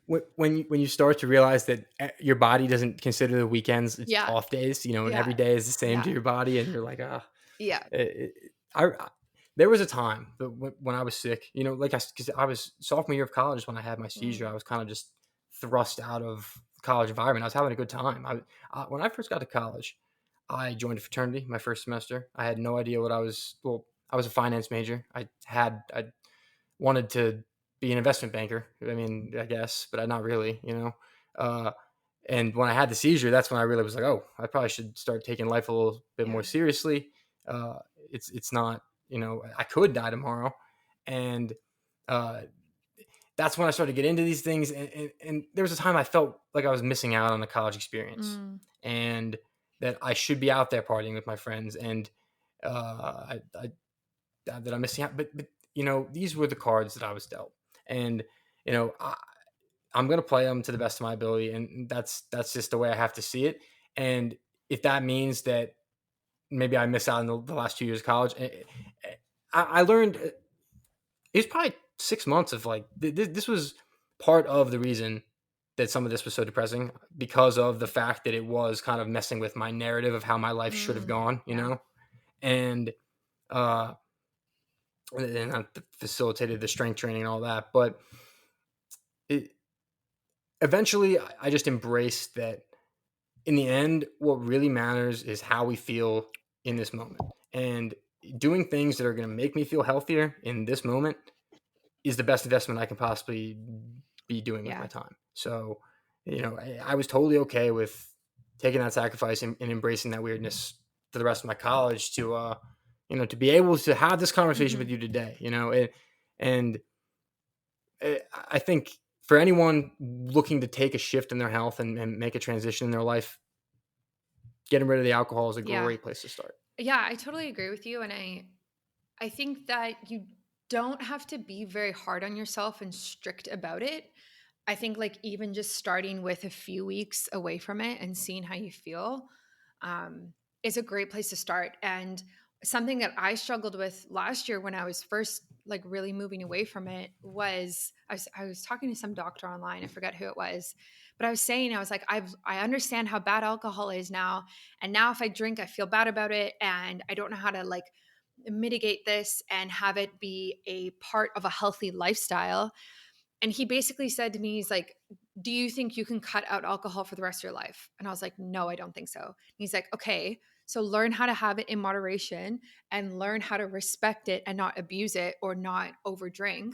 When you start to realize that your body doesn't consider the weekends its Yeah. off days, and Yeah. every day is the same to Yeah. your body, and you're like, ah, Yeah. I there was a time that when I was sick, like because I was sophomore year of college when I had my seizure. Mm, I was kind of just thrust out of the college environment. I was having a good time. When I first got to college, I joined a fraternity my first semester. I had no idea what I was. Well, I was a finance major. I wanted to be an investment banker. I mean, I guess, but I not really. Uh, and when I had the seizure, that's when I really was like, oh, I probably should start taking life a little bit more yeah. seriously. It's not, I could die tomorrow, and uh, that's when I started to get into these things. And there was a time I felt like I was missing out on the college experience, Mm, and that I should be out there partying with my friends, and that I'm missing out. But these were the cards that I was dealt, and you know, I, I'm gonna play them to the best of my ability, and that's just the way I have to see it. And if that means that maybe I miss out on the last 2 years of college, I learned it was probably 6 months of like this was part of the reason that some of this was so depressing because of the fact that it was kind of messing with my narrative of how my life should have mm, gone, yeah. and uh, and that facilitated the strength training and all that. But it, eventually, I just embraced that in the end, what really matters is how we feel in this moment. And doing things that are going to make me feel healthier in this moment is the best investment I can possibly be doing with my Yeah. time. So, I was totally okay with taking that sacrifice and embracing that weirdness for the rest of my college to be able to have this conversation with Mhm. you today, and I think for anyone looking to take a shift in their health and make a transition in their life, getting rid of the alcohol is a Yeah. great place to start. Yeah, I totally agree with you, and I think that you don't have to be very hard on yourself and strict about it. I think like even just starting with a few weeks away from it and seeing how you feel um, is a great place to start. And something that I struggled with last year when I was first like really moving away from it was I was talking to some doctor online. I forget who it was, but I was saying I was like I understand how bad alcohol is now, and now if I drink, I feel bad about it, and I don't know how to like mitigate this and have it be a part of a healthy lifestyle. And he basically said to me, he's like, do you think you can cut out alcohol for the rest of your life? And I was like, no, I don't think so. And he's like, okay, so learn how to have it in moderation and learn how to respect it and not abuse it or not overdrink.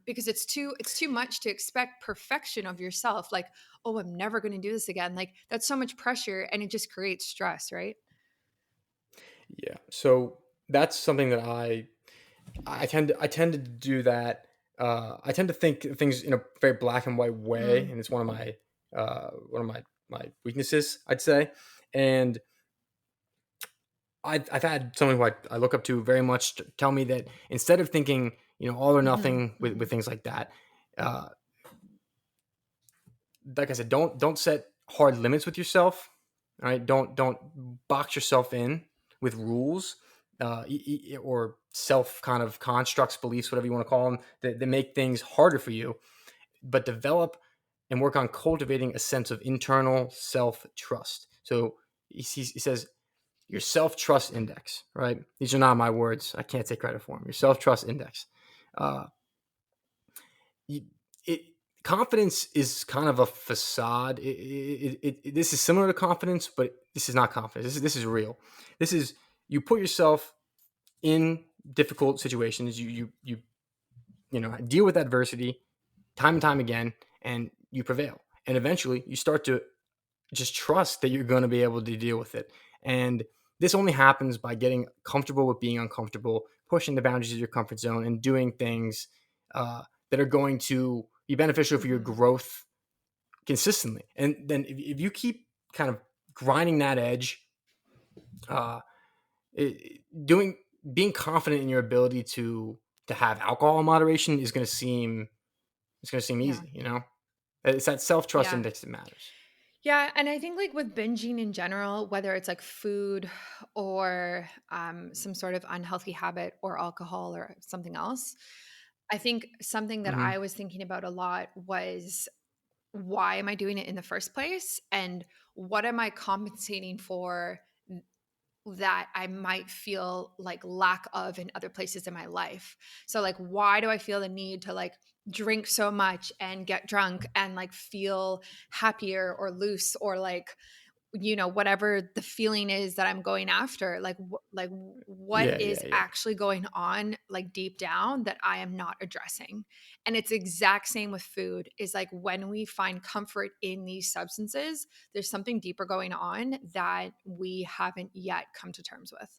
Because it's too much to expect perfection of yourself. Like, oh, I'm never going to do this again. Like that's so much pressure and it just creates stress, right? Yeah. So that's something that I tend to do that. I tend to think of things in a very black and white way, Mm, and it's one of my weaknesses, I'd say. And I've had someone who I look up to very much tell me that instead of thinking all or hmm nothing with hmm things like that, uh, like I said, don't set hard limits with yourself. All right, don't box yourself in with rules or self kind of constructs, beliefs, whatever you want to call them, that make things harder for you. But develop and work on cultivating a sense of internal self trust. So he says your self trust index, right? These are not my words. I can't take credit for them. Your self trust index. Uh, you, it confidence is kind of a facade. This is similar to confidence, but this is not confidence. This is real. This is you put yourself in difficult situations. You deal with adversity time and time again, and you prevail. And eventually, you start to just trust that you're going to be able to deal with it. And this only happens by getting comfortable with being uncomfortable, pushing the boundaries of your comfort zone, and doing things that are going to be beneficial for your hmm growth consistently. And then if you keep kind of grinding that edge, uh, doing being confident in your ability to have alcohol in moderation is going to seem Yeah. easy, you know? It's that self-trust Yeah. index that matters. Yeah, and I think like with binging in general, whether it's like food or some sort of unhealthy habit or alcohol or something else, I think something that Mhm. I was thinking about a lot was, why am I doing it in the first place? And what am I compensating for that I might feel like lack of in other places in my life? So like, why do I feel the need to like drink so much and get drunk and like feel happier or loose or like, whatever the feeling is that I'm going after, like what Yeah, is yeah, yeah. actually going on like deep down that I am not addressing. And it's exact same with food, is like when we find comfort in these substances, there's something deeper going on that we haven't yet come to terms with.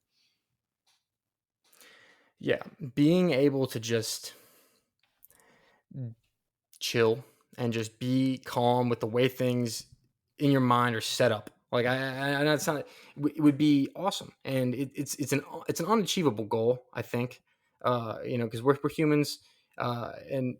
Yeah, being able to just chill and just be calm with the way things in your mind are set up. Like I know it's not, it would be awesome, and it's an unachievable goal. I think, because we're humans, and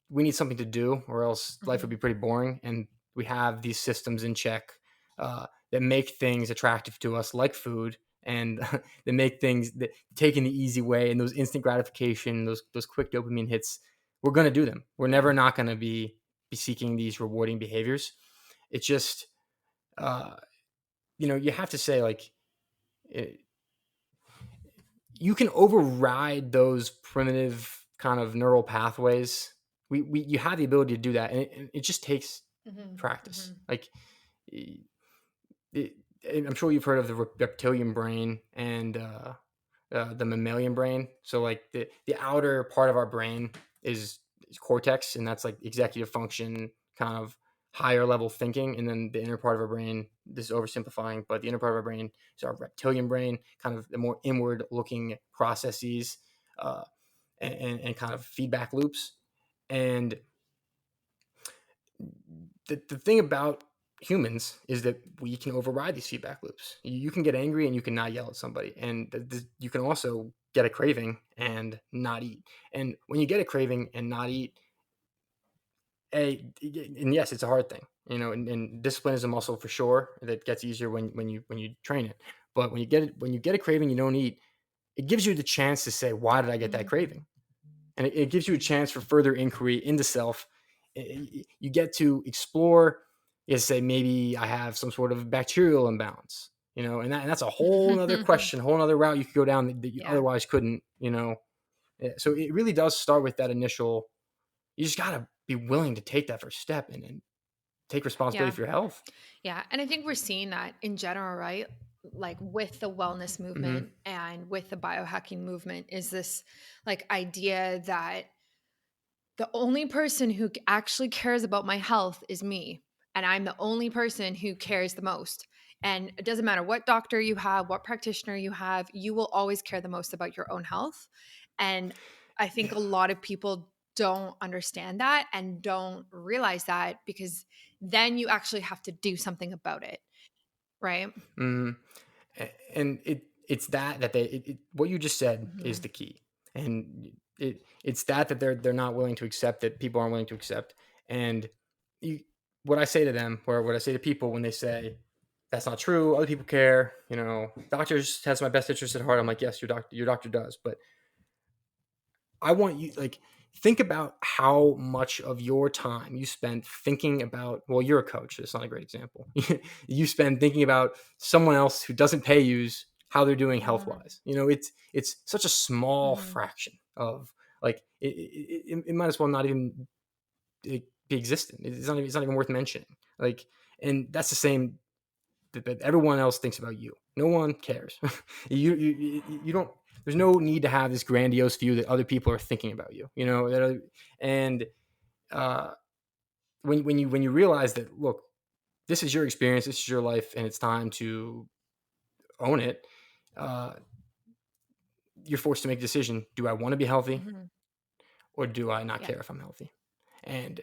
we need something to do, or else life would Mhm. be pretty boring. And we have these systems in check that make things attractive to us, like food, and that make things that taking the easy way and those instant gratification, those quick dopamine hits. We're gonna do them. We're Yeah. never not gonna be seeking these rewarding behaviors. It's just, uh, you have to say like. It, you can override those primitive kind of neural pathways. You have the ability to do that, and it just takes Mhm. practice. Mhm. Like, it, I'm sure you've heard of the reptilian brain and the mammalian brain. So like the outer part of our brain is cortex, and that's like executive function, kind of higher level thinking, and then the inner part of our brain. This is oversimplifying, but the inner part of our brain is our reptilian brain, kind of the more inward looking processes, uh, and kind of feedback loops. And the thing about humans is that we can override these feedback loops. You can get angry and you can not yell at somebody, and you can also get a craving and not eat. And when you get a craving and not eat, and yes, it's a hard thing, and discipline is a muscle for sure that gets easier when you train it. But when you get a craving, you don't eat. It gives you the chance to say, why did I get that Mhm. craving? And it gives you a chance for further inquiry into self. You get to explore. You say, maybe I have some sort of bacterial imbalance, and that's a whole other question, whole other route you could go down that you Yeah. otherwise couldn't. So it really does start with that initial. You just gotta be willing to take that first step and take responsibility Yeah. for your health. Yeah, and I think we're seeing that in general, right? Like with the wellness Hmm. movement and with the biohacking movement, is this like idea that the only person who actually cares about my health is me. And I'm the only person who cares the most. And it doesn't matter what doctor you have, what practitioner you have, you will always care the most about your own health. And I think Yeah. a lot of people don't understand that and don't realize that, because then you actually have to do something about it. Right. Hmm. And it's that what you just said is Hmm. the key, and it's that they're not willing to accept, that people aren't willing to accept. And you what I say to them, or what I say to people when they say that's not true, other people care, doctors has my best interest at heart. I'm like, yes, your doctor does, but I want you, like, think about how much of your time you spend thinking about. Well, you're a coach. That's not a great example. You spend thinking about someone else who doesn't pay you's how they're doing health Hmm. wise. It's such a small Hmm. fraction of, like, it might as well not even be existent. It's not even worth mentioning. Like, and that's the same that everyone else thinks about you. No one cares. You don't. There's no need to have this grandiose view that other people are thinking about you. And uh, when you realize that, look, this is your experience, this is your life, and it's time to own it. Uh, you're forced to make a decision. Do I want to be healthy, Hmm. or do I not Yeah. care if I'm healthy? And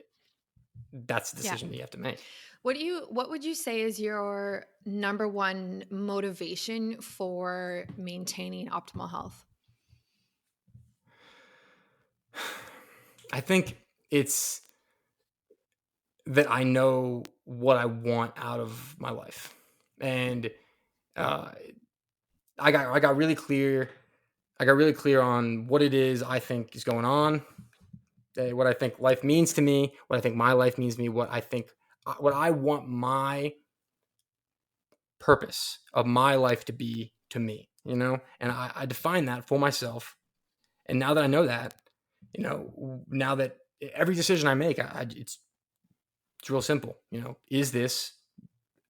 that's the Yeah. decision that you have to make. What would you say is your number one motivation for maintaining optimal health? I think it's that I know what I want out of my life, and uh, I got really clear. I got really clear on what it is I think is going on, what I think life means to me, what I think my life means to me, what I want my purpose of my life to be to me, and I define that for myself. And now that I know that, now that every decision I make, it's real simple. Is this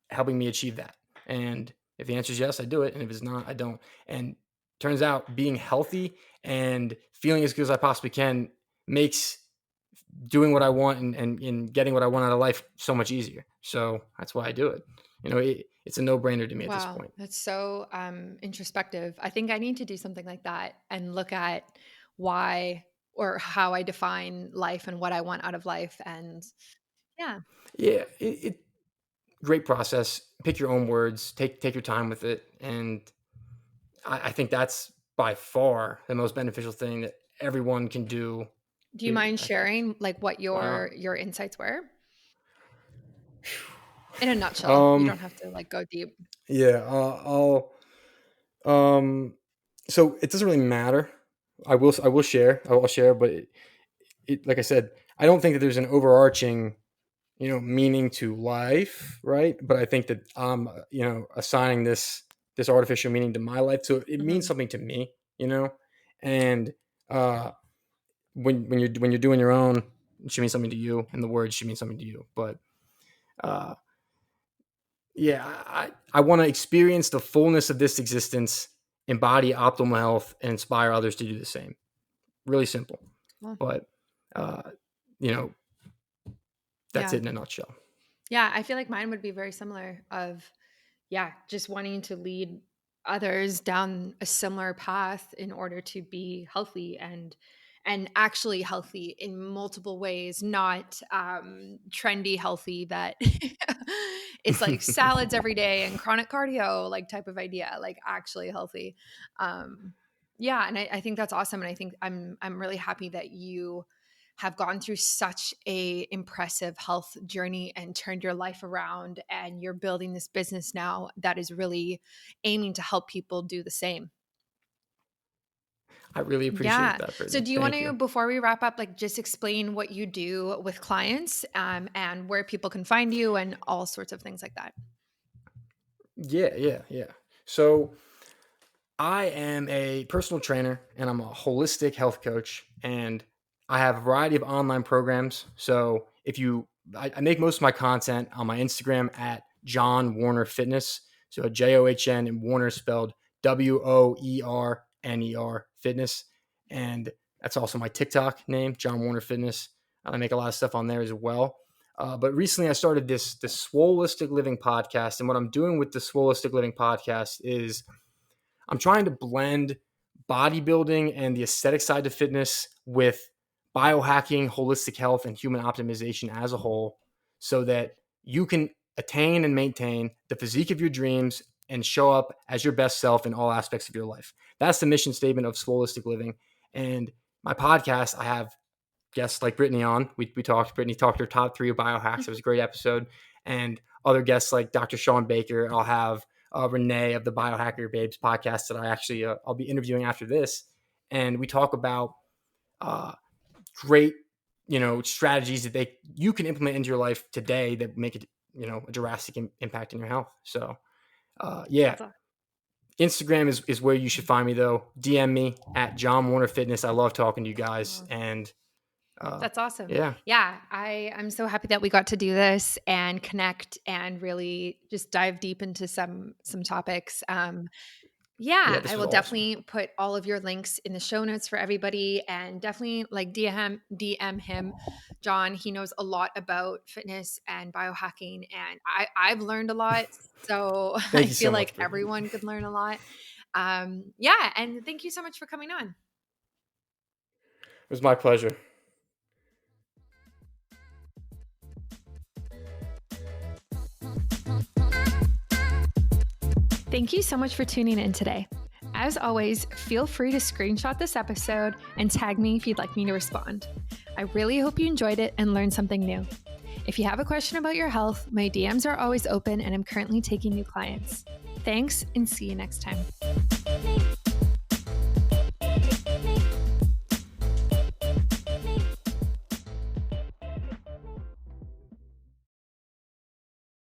helping me achieve that? And if the answer is yes, I do it. And if it's not, I don't. And turns out being healthy and feeling as good as I possibly can makes doing what I want and getting what I want out of life so much easier. So that's why I do it. It's a no-brainer to me at this Wow, point. that's so introspective. I think I need to do something like that and look at why or how I define life and what I want out of life. And yeah, Yeah, great process. Pick your own words. Take your time with it, and I think that's by far the most beneficial thing that everyone can do. do you Period. mind I think. sharing like what Uh, your insights were in a nutshell? You um. don't have to like go deep. Yeah. I'll. So it doesn't really matter. I will share. I will share, but like I said, I don't think that there's an overarching meaning to life, right? But I think that I'm, assigning this artificial meaning to my life, so it means Mhm. something to me, and uh, when you're doing your own, it should mean something to you, and the words should mean something to you. But uh, yeah, I want to experience the fullness of this existence, embody optimal health, and inspire others to do the same. Really simple, Well, but uh, you know, that's yeah. it in a nutshell. Yeah, I feel like mine would be very similar of yeah, just wanting to lead others down a similar path in order to be healthy and actually healthy in multiple ways, not trendy healthy that it's like salads every day and chronic cardio like type of idea, like actually healthy. Um, yeah, and I think that's awesome, and I think I'm really happy that you have gone through such a impressive health journey and turned your life around, and you're building this business now that is really aiming to help people do the same. I really appreciate Yeah. that, So Brittany. do you want Thank to, you. before we wrap up, like just explain what you do with clients, and where people can find you and all sorts of things like that? Yeah, yeah, yeah. So I am a personal trainer and I'm a holistic health coach, and I have a variety of online programs. So I make most of my content on my Instagram at John Woerner Fitness. So John and Warner spelled Woerner Fitness. And that's also my TikTok name, John Woerner Fitness. I make a lot of stuff on there as well. But recently I started this Swolistic Living podcast. And what I'm doing with the Swolistic Living podcast is I'm trying to blend bodybuilding and the aesthetic side of fitness with biohacking, holistic health, and human optimization as a whole so that you can attain and maintain the physique of your dreams and show up as your best self in all aspects of your life. That's the mission statement of Swolistic Living. And my podcast, I have guests like Brittany on. Brittany talked her top three of biohacks. It was a great episode. And other guests like Dr. Sean Baker. I'll have Renee of the Biohacker Babes podcast that I'll be interviewing after this. And we talk about uh, great, strategies that you can implement into your life today that make it, a drastic impact in your health. So, yeah, That's all. Instagram is where you should find me though. DM me at John Woerner Fitness. I love talking to you guys, and That's awesome. yeah, Yeah, I'm so happy that we got to do this and connect and really just dive deep into some topics. yeah, Yeah, this I was will awesome. definitely put all of your links in the show notes for everybody, and definitely like DM him, John. He knows a lot about fitness and biohacking, and I've learned a lot. So Thank I you feel so like much, Brittany. everyone could learn a lot. Yeah, and thank you so much for coming on. It was my pleasure. Thank you so much for tuning in today. As always, feel free to screenshot this episode and tag me if you'd like me to respond. I really hope you enjoyed it and learned something new. If you have a question about your health, my DMs are always open and I'm currently taking new clients. Thanks and see you next time.